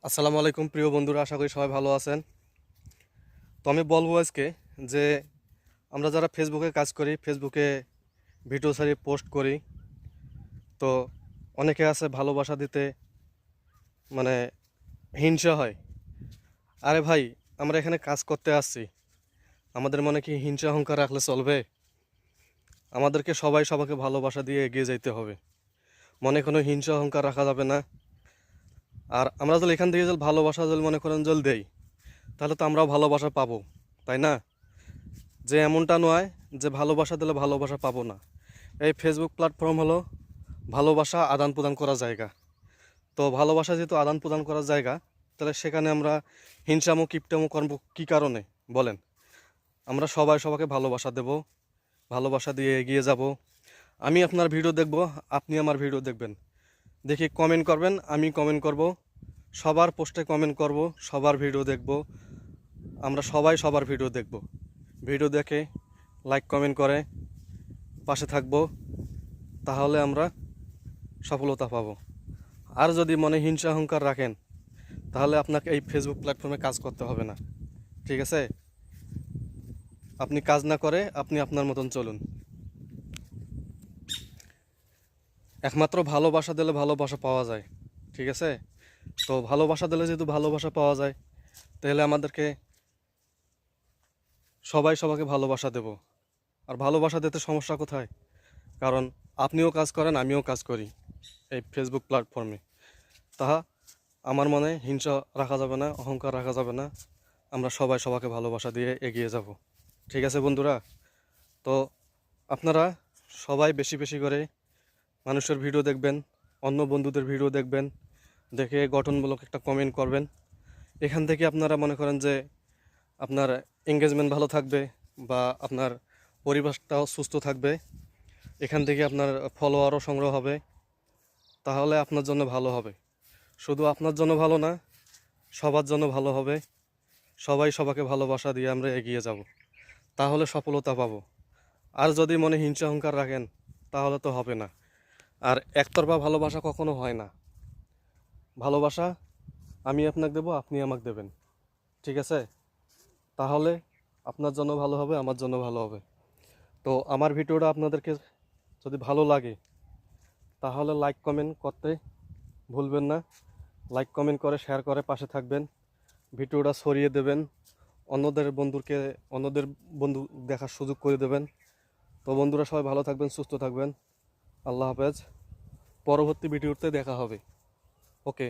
আসসালামু আলাইকুম প্রিয় বন্ধুরা, আশা করি সবাই ভালো আছেন। তো আমি বলবো আজকে যে আমরা যারা ফেসবুকে কাজ করি, ফেসবুকে ভিডিও ছাড়ি পোস্ট করি, তো অনেকে আছে ভালোবাসা দিতে মানে হিংসা হয়। আরে ভাই, আমরা এখানে কাজ করতে আসছি, আমাদের মনে কি হিংসা অহংকার রাখলে চলবে? আমাদেরকে সবাই সবাইকে ভালোবাসা দিয়ে এগিয়ে যেতে হবে, মনে কোনো হিংসা অহংকার রাখা যাবে না। আর আমরা যদি এখান থেকে যদি ভালোবাসা যদি মনে করেন জল দেই, তাহলে তো আমরাও ভালোবাসা পাবো, তাই না? যে এমনটা নয় যে ভালোবাসা দিলে ভালোবাসা পাবো না। এই ফেসবুক প্ল্যাটফর্ম হলো ভালোবাসা আদান প্রদান করার জায়গা। তো ভালোবাসা যেহেতু আদান প্রদান করার জায়গা, তাহলে সেখানে আমরা হিংসামো কিপটামো করবো কী কারণে বলেন? আমরা সবাই সবাইকে ভালোবাসা দেব, ভালোবাসা দিয়ে এগিয়ে যাব। আমি আপনার ভিডিও দেখব, আপনি আমার ভিডিও দেখবেন, দেখি কমেন্ট করবেন, আমি কমেন্ট করব, সবার পোস্টে কমেন্ট করব, সবার ভিডিও দেখব, আমরা সবাই সবার ভিডিও দেখব। ভিডিও দেখে লাইক কমেন্ট করে পাশে থাকব, তাহলে আমরা সফলতা পাবো। আর যদি মনে হিংসা অহংকার রাখেন, তাহলে আপনাকে এই ফেসবুক প্ল্যাটফর্মে কাজ করতে হবে না, ঠিক আছে? আপনি কাজ না করে আপনি আপনার মতন চলুন। একমাত্র ভালোবাসা দিলে ভালোবাসা পাওয়া যায়, ঠিক আছে? তো ভালোবাসা দিলে যেহেতু ভালোবাসা পাওয়া যায়, তাহলে আমাদেরকে সবাই সবাইকে ভালোবাসা দেব। আর ভালোবাসা দিতে সমস্যা কোথায়? কারণ আপনিও কাজ করেন, আমিও কাজ করি এই ফেসবুক প্ল্যাটফর্মে। তাহা আমার মনে হিংসা রাখা যাবে না, অহংকার রাখা যাবে না। আমরা সবাই সবাইকে ভালোবাসা দিয়ে এগিয়ে যাব, ঠিক আছে বন্ধুরা? তো আপনারা সবাই বেশি বেশি করে মানুষের ভিডিও দেখবেন, অন্য বন্ধুদের ভিডিও দেখবেন, দেখে গঠনমূলক একটা কমেন্ট করবেন। এখান থেকে আপনারা মনে করেন যে আপনার এঙ্গেজমেন্ট ভালো থাকবে, বা আপনার পরিবেশটাও সুস্থ থাকবে। এখান থেকে আপনার ফলোয়ারও সংগ্রহ হবে, তাহলে আপনার জন্য ভালো হবে। শুধু আপনার জন্য ভালো না, সবার জন্য ভালো হবে। সবাই সবাইকে ভালোবাসা দিয়ে আমরা এগিয়ে যাব, তাহলে সফলতা পাবো। আর যদি মনে হিংসা অহংকার রাখেন, তাহলে তো হবে না। আর একতরফা ভালোবাসা কখনো হয় না। ভালোবাসা আমি আপনাকে দেবো, আপনি আমাকে দেবেন, ঠিক আছে? তাহলে আপনার জন্য ভালো হবে, আমার জন্য ভালো হবে। তো আমার ভিডিওটা আপনাদেরকে যদি ভালো লাগে, তাহলে লাইক কমেন্ট করতে ভুলবেন না। লাইক কমেন্ট করে শেয়ার করে পাশে থাকবেন, ভিডিওটা ছড়িয়ে দেবেন, অন্যদের বন্ধু দেখার সুযোগ করে দেবেন। তো বন্ধুরা সবাই ভালো থাকবেন, সুস্থ থাকবেন। আল্লাহ হাফেজ। পরবর্তী ভিডিওতে দেখা হবে। ওকে।